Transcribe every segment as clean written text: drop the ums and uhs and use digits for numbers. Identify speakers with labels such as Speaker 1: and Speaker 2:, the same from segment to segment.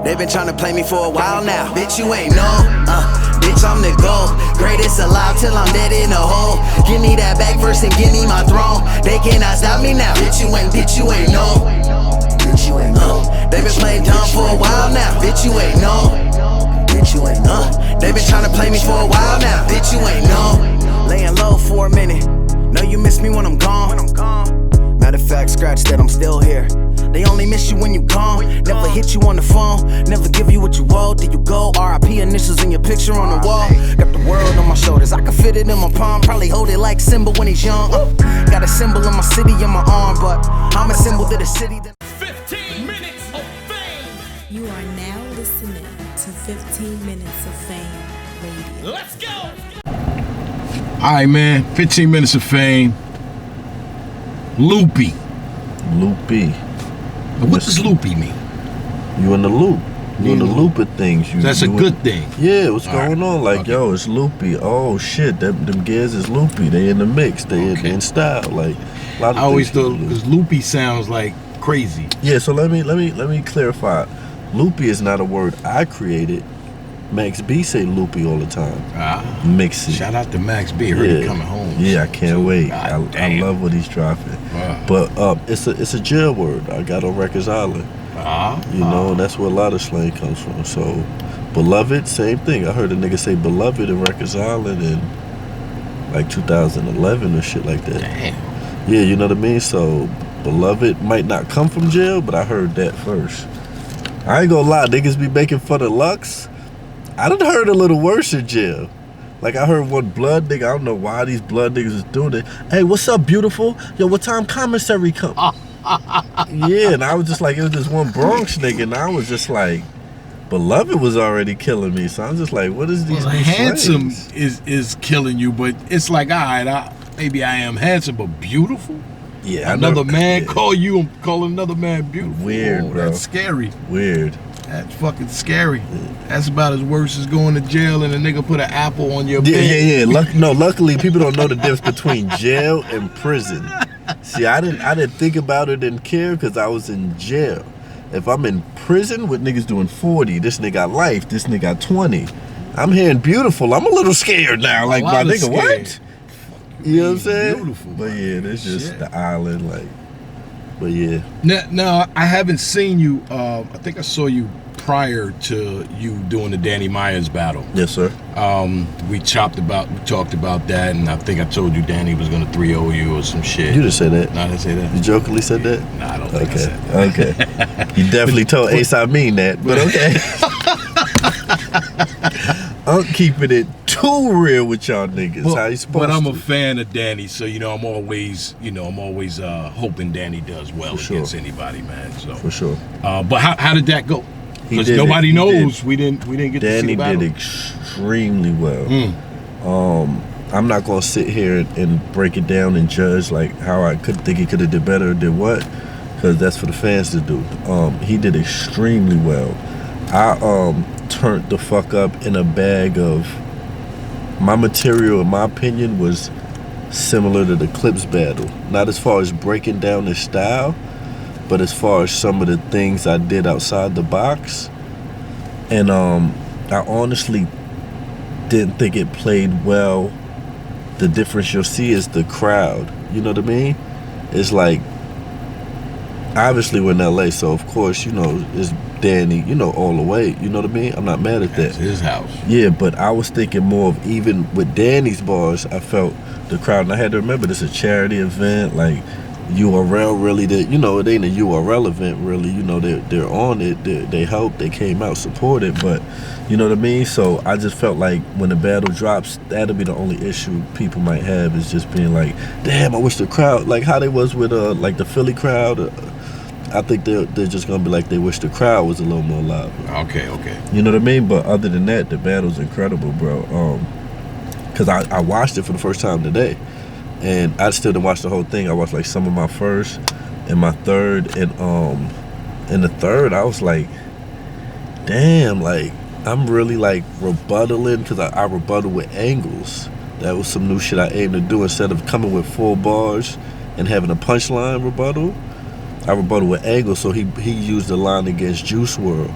Speaker 1: They been trying to play me for a while now. Bitch, you ain't know. Bitch, I'm the GOAT. Greatest alive till I'm dead in a hole. Give me that back first and give me my throne. They cannot stop me now. Bitch, you ain't know. Bitch, you ain't know. They been playing dumb for a while now. Bitch, you ain't know. Bitch, you ain't know. They been trying to play me for a while now. Bitch, you ain't know. Laying low for a minute. Know you miss me when I'm gone. Matter of fact, scratch that, I'm still here. They only miss you when you gone. Never hit you on the phone. Never give you what you owe. Till you go. R.I.P. initials in your picture on the wall. Got the world on my shoulders. I can fit it in my palm. Probably hold it like Simba when he's young. Got a symbol in my city in my arm, but I'm a symbol to the city.
Speaker 2: 15 minutes of fame.
Speaker 3: You are now listening to 15 Minutes of Fame Radio.
Speaker 2: Let's go.
Speaker 4: Alright, man, 15 minutes of fame. Loopy. What does loopy mean?
Speaker 5: You in the loop. You in the loop of things.
Speaker 4: That's a good thing.
Speaker 5: Yeah, what's going on? Like, yo, it's loopy. Oh shit, them gears is loopy. They in the mix. They in style. Like, a lot of
Speaker 4: I always thought because loopy sounds like crazy.
Speaker 5: Yeah, so let me clarify. Loopy is not a word I created. Max B say loopy all the time. Mix it.
Speaker 4: Shout out to Max B. Heard he coming home.
Speaker 5: Yeah, I can't wait. I
Speaker 4: Damn.
Speaker 5: love what he's dropping.
Speaker 4: Wow.
Speaker 5: But it's a jail word I got on Records Island. You know, and that's where a lot of slang comes from. So, beloved, same thing. I heard a nigga say beloved in Records Island in like 2011 or shit like that.
Speaker 4: Damn.
Speaker 5: Yeah, you know what I mean? So, beloved might not come from jail, but I heard that first. I ain't gonna lie, niggas be making fun of Lux. I done heard a little worse in jail. Like I heard one blood nigga, I don't know why these blood niggas is doing it. Hey, what's up, beautiful? Yo, what time commissary come? Yeah, and I was just like, it was this one Bronx nigga, and I was just like, beloved was already killing me. So I'm just like, what is these?
Speaker 4: Handsome is killing you, but it's like, all right, maybe I am handsome, but beautiful.
Speaker 5: Yeah,
Speaker 4: another man call another man beautiful.
Speaker 5: Weird, bro.
Speaker 4: That's scary.
Speaker 5: Weird.
Speaker 4: That's fucking scary. That's about as worse as going to jail and a nigga put an apple on your
Speaker 5: Yeah.
Speaker 4: bed.
Speaker 5: Luckily, people don't know the difference between jail and prison. See, I didn't think about it and care because I was in jail. If I'm in prison with niggas doing 40, this nigga got life, this nigga got 20. I'm hearing beautiful. I'm a little scared now. Like, my nigga, what? You know what I'm saying?
Speaker 4: Beautiful.
Speaker 5: But yeah, that's just the island, like. But yeah.
Speaker 4: Now I haven't seen you. I think I saw you prior to you doing the Danny Myers battle.
Speaker 5: Yes, sir.
Speaker 4: We talked about that, and I think I told you Danny was gonna 3-0 you or some shit.
Speaker 5: You didn't say that.
Speaker 4: No, I didn't say that.
Speaker 5: You jokingly said that?
Speaker 4: No, I don't think I said that.
Speaker 5: Okay. You definitely told Ace I mean that, but okay. I'm keeping it too real with y'all niggas. How you supposed
Speaker 4: but I'm
Speaker 5: to?
Speaker 4: a fan of Danny, so I'm always hoping Danny does well against anybody, man. So
Speaker 5: for sure.
Speaker 4: But how did that go? Because nobody knows. We didn't get to see the battle.
Speaker 5: Danny did extremely well. I'm not gonna sit here and break it down and judge like how I could think he could have did better or did what, because that's for the fans to do. He did extremely well. I turned the fuck up in a bag of my material. In my opinion, was similar to the Clips battle. Not as far as breaking down his style, but as far as some of the things I did outside the box. And I honestly didn't think it played well. The difference you'll see is the crowd. You know what I mean? It's like, obviously we're in LA, so of course, it's Danny, all the way. You know what I mean? I'm not mad at that.
Speaker 4: That's his house.
Speaker 5: Yeah, but I was thinking more of, even with Danny's bars, I felt the crowd, and I had to remember this is a charity event, like URL really did, it ain't a URL event really, they're on it, they helped, they came out, supported, but you know what I mean? So I just felt like when the battle drops, that'll be the only issue people might have, is just being like, damn, I wish the crowd, like how they was with like the Philly crowd, I think they're just gonna be like, they wish the crowd was a little more loud.
Speaker 4: Okay.
Speaker 5: You know what I mean? But other than that, the battle's incredible, bro. Cause I watched it for the first time today. And I still didn't watch the whole thing. I watched like some of my first and my third, and in the third I was like, damn, like I'm really like rebuttaling, because I rebuttal with angles. That was some new shit I aimed to do. Instead of coming with full bars and having a punchline rebuttal, I rebuttal with angles. So he used the line against Juice WRLD,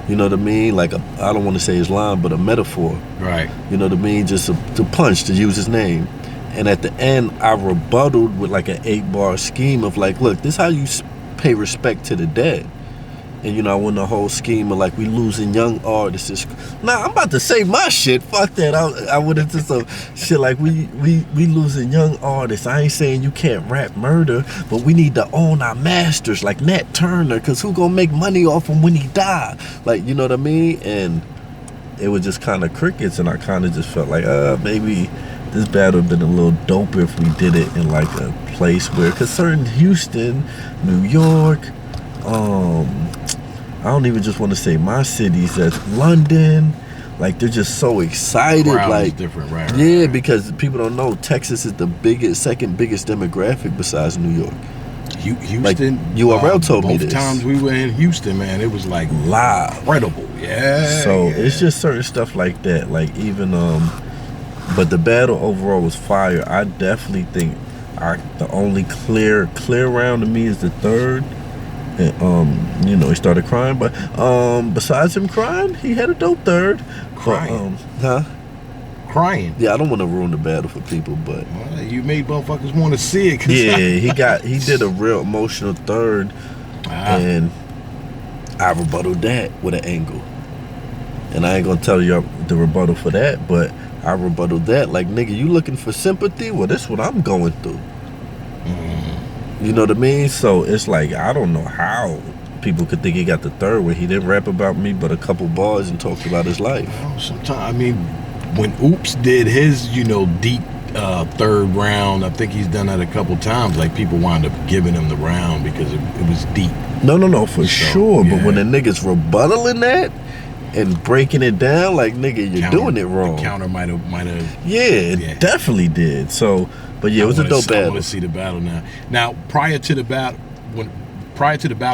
Speaker 5: You know what I mean? Like I don't want to say his line, but a metaphor.
Speaker 4: Right.
Speaker 5: You know what I mean? Just to punch, to use his name. And at the end, I rebutted with like an 8-bar scheme of like, look, this is how you pay respect to the dead. And, you know, I went the whole scheme of like, we losing young artists. Nah, I'm about to say my shit. Fuck that. I went into some shit like, we losing young artists. I ain't saying you can't rap murder, but we need to own our masters like Nat Turner, because who gonna make money off him when he die? Like, you know what I mean? And it was just kind of crickets, and I kind of just felt like, maybe this battle would have been a little doper if we did it in like a place where, because certain Houston, New York, I don't even just want to say my cities, that's London, like they're just so excited.
Speaker 4: Crowd
Speaker 5: like
Speaker 4: is different, right?
Speaker 5: Yeah, because people don't know Texas is the second biggest demographic besides New York.
Speaker 4: Houston,
Speaker 5: like, URL told me this.
Speaker 4: Both times we were in Houston, man, it was like
Speaker 5: live,
Speaker 4: incredible. Yeah.
Speaker 5: So it's just certain stuff like that. Like even but the battle overall was fire. I definitely think the only clear round to me is the third. And, you know, he started crying, but besides him crying, he had a dope third.
Speaker 4: Crying? Crying?
Speaker 5: Yeah, I don't want to ruin the battle for people, but
Speaker 4: well, you made motherfuckers want to see it.
Speaker 5: Yeah, he did a real emotional third, and I rebutted that with an angle. And I ain't gonna tell you the rebuttal for that, but I rebutted that like, nigga, you looking for sympathy? Well, that's what I'm going through. You know what I mean? So it's like, I don't know how people could think he got the third when he didn't rap about me but a couple bars and talked about his life.
Speaker 4: Well, sometimes, I mean, when Oops did his, you know, deep third round, I think he's done that a couple times. Like, people wound up giving him the round because it was deep.
Speaker 5: No, for sure.
Speaker 4: Yeah.
Speaker 5: But when the niggas rebuttaling that and breaking it down, like, nigga, you're doing it wrong.
Speaker 4: The counter might have.
Speaker 5: Yeah, it definitely did. So, but yeah, it was a dope battle.
Speaker 4: I want to see the battle now. Now, prior to the battle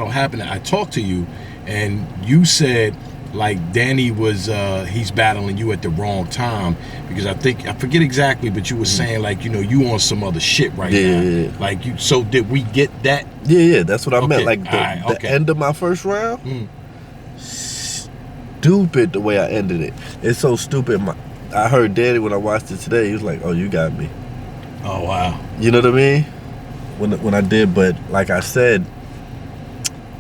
Speaker 4: happening, I talked to you, and you said like Danny was he's battling you at the wrong time, because I forget exactly, but you were saying like, you know, you on some other shit right now.
Speaker 5: Yeah.
Speaker 4: Like you. So did we get that?
Speaker 5: Yeah, that's what I meant. Like the end of my first round. Stupid the way I ended it. It's so stupid. I heard Danny when I watched it today. He was like, "Oh, you got me."
Speaker 4: Oh wow.
Speaker 5: You know what I mean? When I did, but like I said,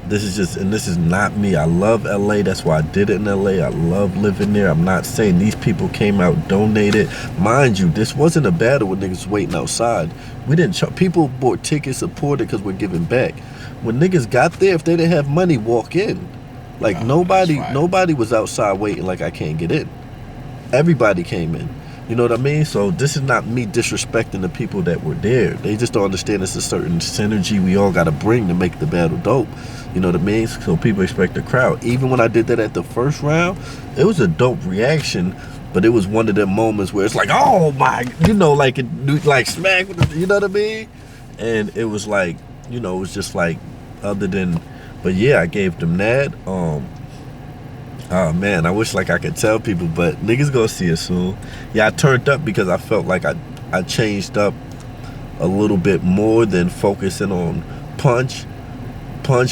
Speaker 5: this is not me. I love LA. That's why I did it in LA. I love living there. I'm not saying these people came out, donated. Mind you, this wasn't a battle with niggas waiting outside. We didn't. People bought tickets, supported because we're giving back. When niggas got there, if they didn't have money, walk in. Like nobody was outside waiting like I can't get in. Everybody came in. You know what I mean? So this is not me disrespecting the people that were there. They just don't understand it's a certain synergy we all got to bring to make the battle dope. You know what I mean? So people expect the crowd. Even when I did that at the first round, it was a dope reaction, but it was one of them moments where it's like, oh my, you know, like it, like smack, you know what I mean? And it was like, you know, it was just like, other than, but yeah, I gave them that. Oh man, I wish like I could tell people, but niggas gonna see it soon. Yeah, I turned up because I felt like I changed up a little bit more than focusing on punch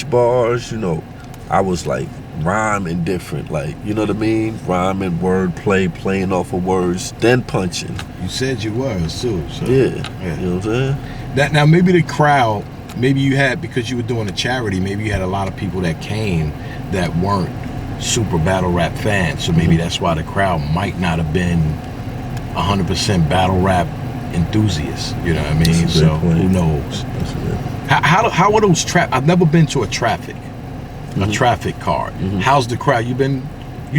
Speaker 5: bars. You know, I was like rhyming different, like, you know what I mean? Rhyming, wordplay, playing off of words, then punching.
Speaker 4: You said you was too. So,
Speaker 5: yeah. You know what I'm saying?
Speaker 4: Now maybe the crowd, maybe you had, because you were doing a charity, maybe you had a lot of people that came that weren't super battle rap fans, so maybe that's why the crowd might not have been 100% battle rap enthusiasts. You know what I mean? So who knows? How are those I've never been to a traffic card. How's the crowd? You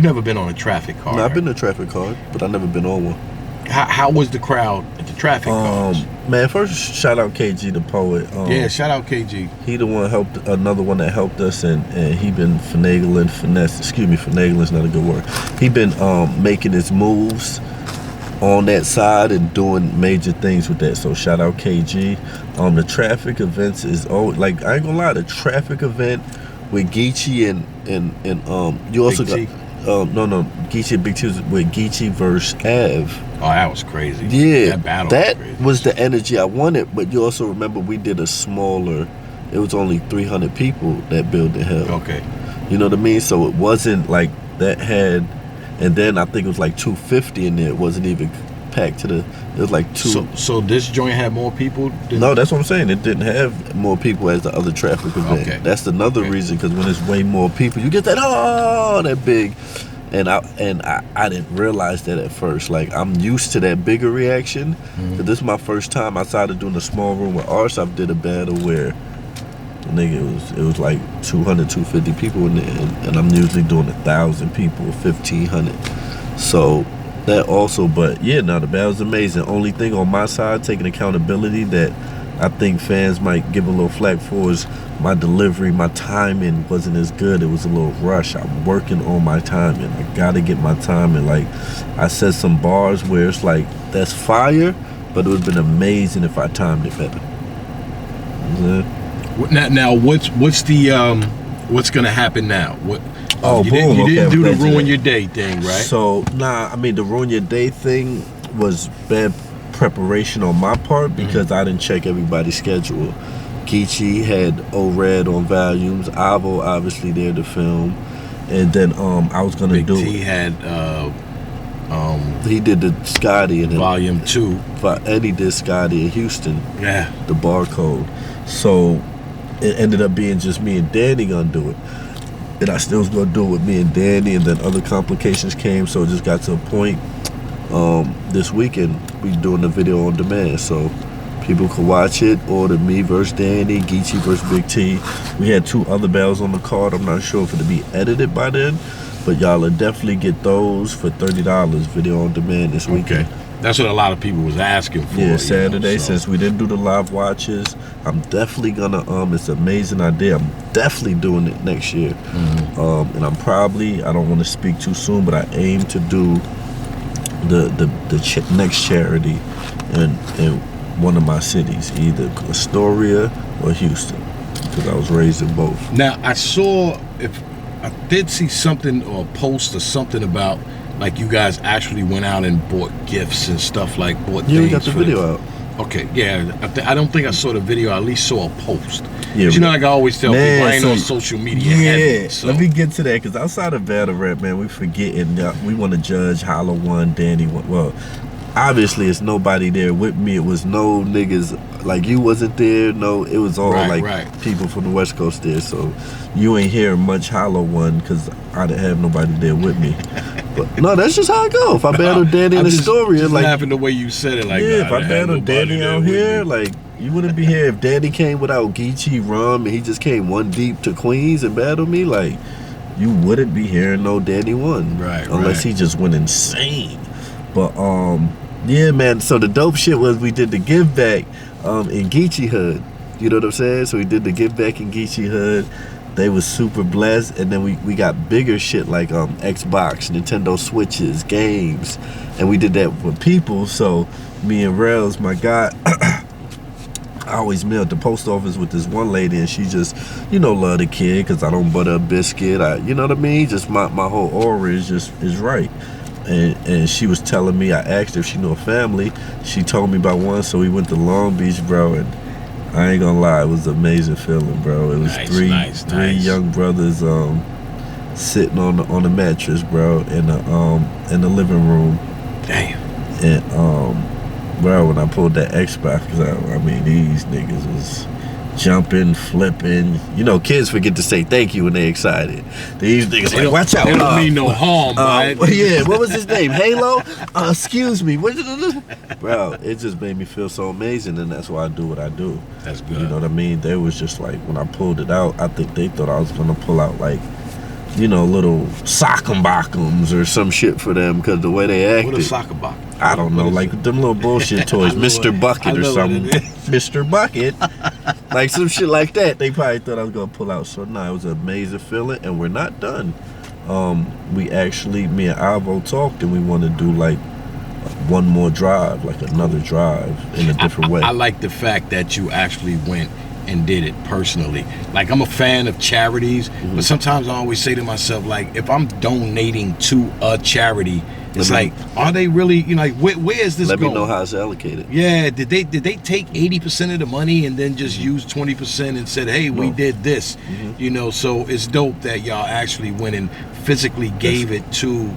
Speaker 4: never been on a traffic card?
Speaker 5: No, I've been to a traffic card, but I never been on one.
Speaker 4: How was the crowd at the traffic cards?
Speaker 5: Man, first shout out KG the poet.
Speaker 4: Yeah, shout out KG.
Speaker 5: He the one another one that helped us, and he been finagling's not a good word. He been making his moves on that side and doing major things with that. So shout out KG. The traffic events is always, like, I ain't gonna lie, the traffic event with Geechee and you also got Geechee and Big T with Geechee versus Av.
Speaker 4: Oh, that was crazy.
Speaker 5: Yeah,
Speaker 4: that battle
Speaker 5: was the energy I wanted. But you also remember we did a smaller. It was only 300 people that building held.
Speaker 4: Okay.
Speaker 5: You know what I mean? So it wasn't like that had, and then I think it was like 250 in there. It wasn't even packed to the. It was like two.
Speaker 4: So this joint had more people.
Speaker 5: No, that's what I'm saying. It didn't have more people as the other traffic event.
Speaker 4: Okay.
Speaker 5: That's another reason, because when there's way more people, you get that big. And I didn't realize that at first. Like, I'm used to that bigger reaction. But this is my first time outside of doing a small room with Arse. I did a battle where, nigga, it was like 200, 250 people in there, and I'm usually doing 1,000 people, 1,500. So that also, but yeah, no, the battle's amazing. Only thing on my side, taking accountability, that I think fans might give a little flack for is my delivery. My timing wasn't as good. It was a little rush. I'm working on my timing. I gotta get my timing. Like, I said some bars where it's like, that's fire, but it would have been amazing if I timed it better.
Speaker 4: Now what's the what's gonna happen now? What?
Speaker 5: Oh,
Speaker 4: you
Speaker 5: boom.
Speaker 4: You didn't
Speaker 5: Okay,
Speaker 4: do the
Speaker 5: I'm glad
Speaker 4: ruin
Speaker 5: you-
Speaker 4: your day thing, right?
Speaker 5: So, nah, I mean, the ruin your day thing was bad preparation on my part, because I didn't check everybody's schedule. Geechee had O-Red on volumes, Avail obviously there to film, and then I was gonna
Speaker 4: Big
Speaker 5: do.
Speaker 4: T had
Speaker 5: He did the Scotty and
Speaker 4: volume 2.
Speaker 5: Eddie did Scotty in Houston,
Speaker 4: Yeah.
Speaker 5: the barcode. So it ended up being just me and Danny gonna do it. And I still was gonna do it with me and Danny, and then other complications came, so it just got to a point this weekend we doing the video on demand, so people could watch it, order me versus Danny, Geechee versus Big T. We had 2 other battles on the card. I'm not sure if it'll be edited by then, but y'all will definitely get those for $30 video on demand this weekend.
Speaker 4: Okay. That's what a lot of people was asking for.
Speaker 5: Yeah, Saturday,
Speaker 4: you know, so.
Speaker 5: since we didn't do the live watches, I'm definitely gonna it's an amazing idea. I'm definitely doing it next year. And I'm probably, I don't want to speak too soon, but I aim to do the next charity in one of my cities, either Astoria or Houston, because I was raised in both.
Speaker 4: Now I did see something or a post or something about, like, you guys actually went out and bought gifts and stuff, like bought
Speaker 5: Yeah, we
Speaker 4: things
Speaker 5: got the
Speaker 4: for
Speaker 5: video out.
Speaker 4: Okay, yeah. I don't think I saw the video. I at least saw a post.
Speaker 5: Yeah,
Speaker 4: But you know, like I always tell
Speaker 5: Man,
Speaker 4: people, I ain't
Speaker 5: so-
Speaker 4: on social media
Speaker 5: Yeah,
Speaker 4: heavy. So.
Speaker 5: let me get to that, because outside of battle rap, man, we forgetting. We want to judge Hollow One, Danny One. Well, obviously, it's nobody there with me. It was no niggas, like, you wasn't there. No, it was all
Speaker 4: Right,
Speaker 5: like
Speaker 4: right.
Speaker 5: people from the West Coast there. So you ain't hearing much Hollow One, because I didn't have nobody there with me. But no, that's just how I go. If I battle Danny in
Speaker 4: I'm
Speaker 5: the
Speaker 4: just
Speaker 5: story,
Speaker 4: just
Speaker 5: like,
Speaker 4: laughing the way you said it. Like,
Speaker 5: yeah,
Speaker 4: nah,
Speaker 5: if I
Speaker 4: had
Speaker 5: battle
Speaker 4: nobody
Speaker 5: Danny
Speaker 4: there
Speaker 5: out
Speaker 4: with
Speaker 5: here,
Speaker 4: me.
Speaker 5: like, you wouldn't be here. If Danny came without Geechee Rum and he just came one deep to Queens and battled me, like, you wouldn't be hearing no Danny One.
Speaker 4: Right,
Speaker 5: Unless
Speaker 4: right.
Speaker 5: he just went insane. But yeah, man, so the dope shit was we did the give back in Geechee Hood. You know what I'm saying? So we did the give back in Geechee Hood. They was super blessed, and then we got bigger shit like Xbox, Nintendo Switches, games, and we did that for people. So me and Rails, my guy, I always mailed the post office with this one lady, and she just, love the kid, because I don't butter a biscuit. You know what I mean? Just my whole aura is right. And she was telling me, I asked her if she knew a family. She told me about one, so we went to Long Beach, bro, and I ain't gonna lie, it was an amazing feeling, bro. It was three young brothers sitting on the mattress, bro, in the living room.
Speaker 4: Damn.
Speaker 5: And bro, when I pulled that Xbox out, I mean, these niggas was jumping, flipping. Kids forget to say thank you when they excited. These niggas like, watch out.
Speaker 4: They don't mean no harm, right?
Speaker 5: Yeah, what was his name? Halo? Excuse me. Bro, it just made me feel so amazing, and that's why I do what I do.
Speaker 4: That's good.
Speaker 5: You know what I mean? They was just like, when I pulled it out, I think they thought I was gonna pull out like, little sock'em bock'ems or some shit for them, because the way they acted.
Speaker 4: What a soccer box?
Speaker 5: I don't know, like them little bullshit toys, Mr. Bucket or something. Mr. Bucket. Like some shit like that. They probably thought I was gonna pull out. So no, it was an amazing feeling, and we're not done. Me and Avail talked, and we want to do like one more drive, like another drive in a different way.
Speaker 4: I like the fact that you actually went and did it personally. Like, I'm a fan of charities, but sometimes I always say to myself, like, if I'm donating to a charity, it's like, are they really, like, where is this
Speaker 5: Let
Speaker 4: going?
Speaker 5: me know how it's allocated.
Speaker 4: Yeah, did they take 80% of the money and then just use 20% and said, hey, we did this? So it's dope that y'all actually went and physically gave it to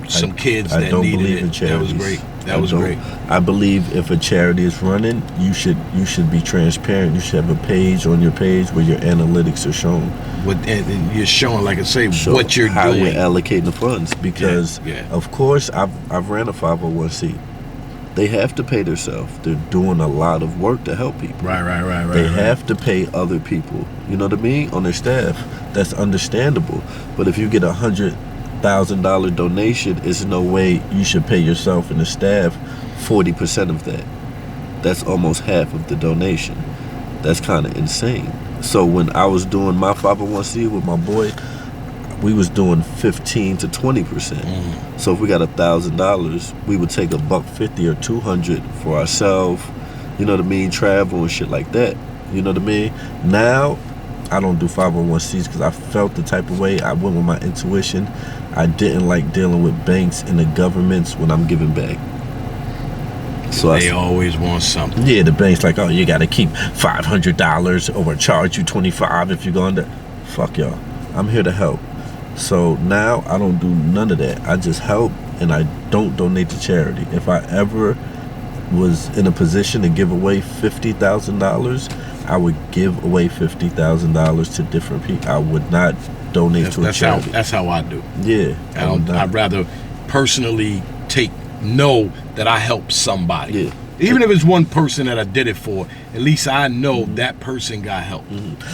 Speaker 4: some kids that
Speaker 5: don't
Speaker 4: needed
Speaker 5: believe
Speaker 4: it.
Speaker 5: in charities.
Speaker 4: That was great. That was great.
Speaker 5: I believe if a charity is running, you should be transparent. You should have a page on your page where your analytics are shown.
Speaker 4: And you're showing, like I say, what you're
Speaker 5: how
Speaker 4: doing.
Speaker 5: you're allocating the funds. Because,
Speaker 4: Yeah.
Speaker 5: of course, I've ran a 501c. They have to pay themselves. They're doing a lot of work to help people.
Speaker 4: Right.
Speaker 5: They have to pay other people, you know what I mean, on their staff. That's understandable. But if you get $100,000 donation, there's no way you should pay yourself and the staff 40% of that. That's almost half of the donation. That's kind of insane. So when I was doing my 501c with my boy, we was doing 15 to 20%. So if we got $1,000, we would take $150 or $200 for ourselves. You know what I mean? Travel and shit like that. You know what I mean? Now, I don't do 501cs because I felt the type of way. I went with my intuition. I didn't like dealing with banks and the governments when I'm giving back. So
Speaker 4: They always want something.
Speaker 5: yeah, the bank's like, oh, you got to keep $500 or we'll charge you $25 if you go under. Fuck y'all. I'm here to help. So now I don't do none of that. I just help and I don't donate to charity. If I ever was in a position to give away $50,000, I would give away $50,000 to different people. I would not donate to a charity.
Speaker 4: That's how I do.
Speaker 5: Yeah.
Speaker 4: I'd rather personally know that I helped somebody.
Speaker 5: Yeah.
Speaker 4: Even if it's one person that I did it for, at least I know that person got help.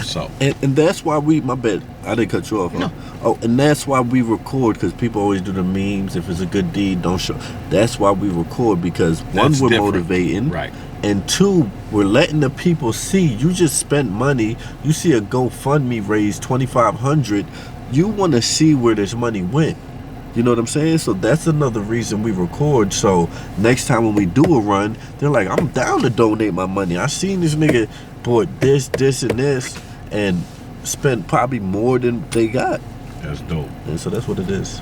Speaker 4: So
Speaker 5: And that's why my bad, I didn't cut you off. Huh?
Speaker 4: No.
Speaker 5: Oh, and that's why we record, because people always do the memes. If it's a good deed, don't show. That's why we record, because one,
Speaker 4: That's
Speaker 5: we're
Speaker 4: different.
Speaker 5: motivating.
Speaker 4: Right.
Speaker 5: And two, we're letting the people see you just spent money. You see a GoFundMe raise $2,500. You want to see where this money went. You know what I'm saying? So that's another reason we record. So next time when we do a run, they're like, I'm down to donate my money. I seen this nigga bought this, and this, and spent probably more than they got.
Speaker 4: that's dope.
Speaker 5: And so that's what it is.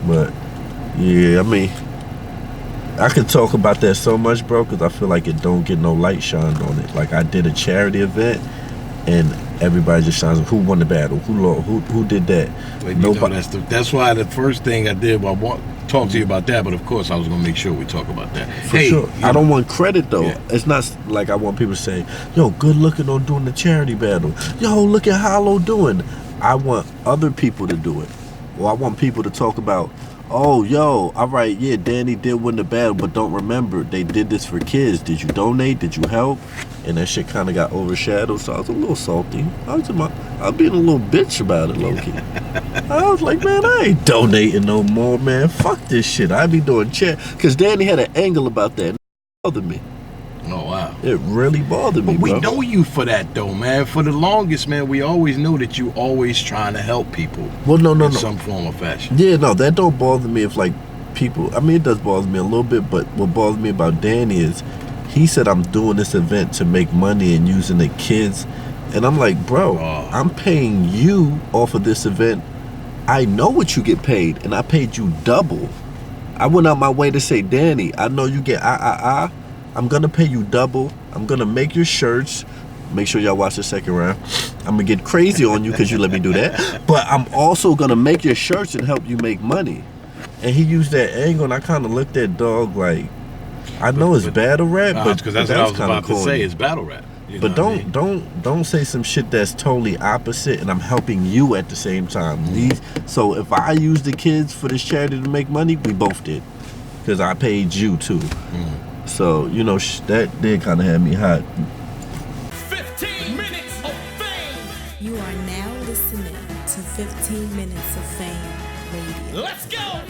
Speaker 5: But yeah, I mean, I could talk about that so much, bro, because I feel like it don't get no light shined on it. Like, I did a charity event and everybody just shines. Who won the battle? Who did that?
Speaker 4: But that's why the first thing I did, I want to talk to you about that, but of course I was going to make sure we talk about that.
Speaker 5: For sure. I don't want credit though.
Speaker 4: Yeah.
Speaker 5: It's not like I want people to say, yo, good looking on doing the charity battle. Yo, look at Hollow doing. I want other people to do it. Or I want people to talk about, oh, yo, all right, yeah, Danny did win the battle, but don't remember, they did this for kids. Did you donate? Did you help? And that shit kind of got overshadowed, so I was a little salty. I was being a little bitch about it, low-key. I was like, man, I ain't donating no more, man. Fuck this shit. I be doing chat. Because Danny had an angle about that. It bothered me.
Speaker 4: Oh, wow.
Speaker 5: It really bothered me,
Speaker 4: But we
Speaker 5: bro.
Speaker 4: know you for that, though, man. For the longest, man, we always know that you always trying to help people.
Speaker 5: Well, no.
Speaker 4: In some form or fashion.
Speaker 5: Yeah, no, that don't bother me if, like, people... I mean, it does bother me a little bit, but what bothers me about Danny is he said, I'm doing this event to make money and using the kids. And I'm like, bro, I'm paying you off of this event. I know what you get paid, and I paid you double. I went out my way to say, Danny, I know you get I'm going to pay you double. I'm going to make your shirts. Make sure y'all watch the second round. I'm going to get crazy on you because you let me do that. But I'm also going to make your shirts and help you make money. And he used that angle, and I kind of looked at dog like, I know it's battle rap, but
Speaker 4: because that's what I was about to
Speaker 5: corny.
Speaker 4: say. It's battle rap. You
Speaker 5: But
Speaker 4: know what I mean?
Speaker 5: don't say some shit that's totally opposite, and I'm helping you at the same time. So if I use the kids for this charity to make money, we both did, because I paid you too. So you know that did kind of have me hot.
Speaker 2: 15 minutes of fame.
Speaker 3: You are now listening to 15 Minutes of Fame Radio.
Speaker 2: Let's go.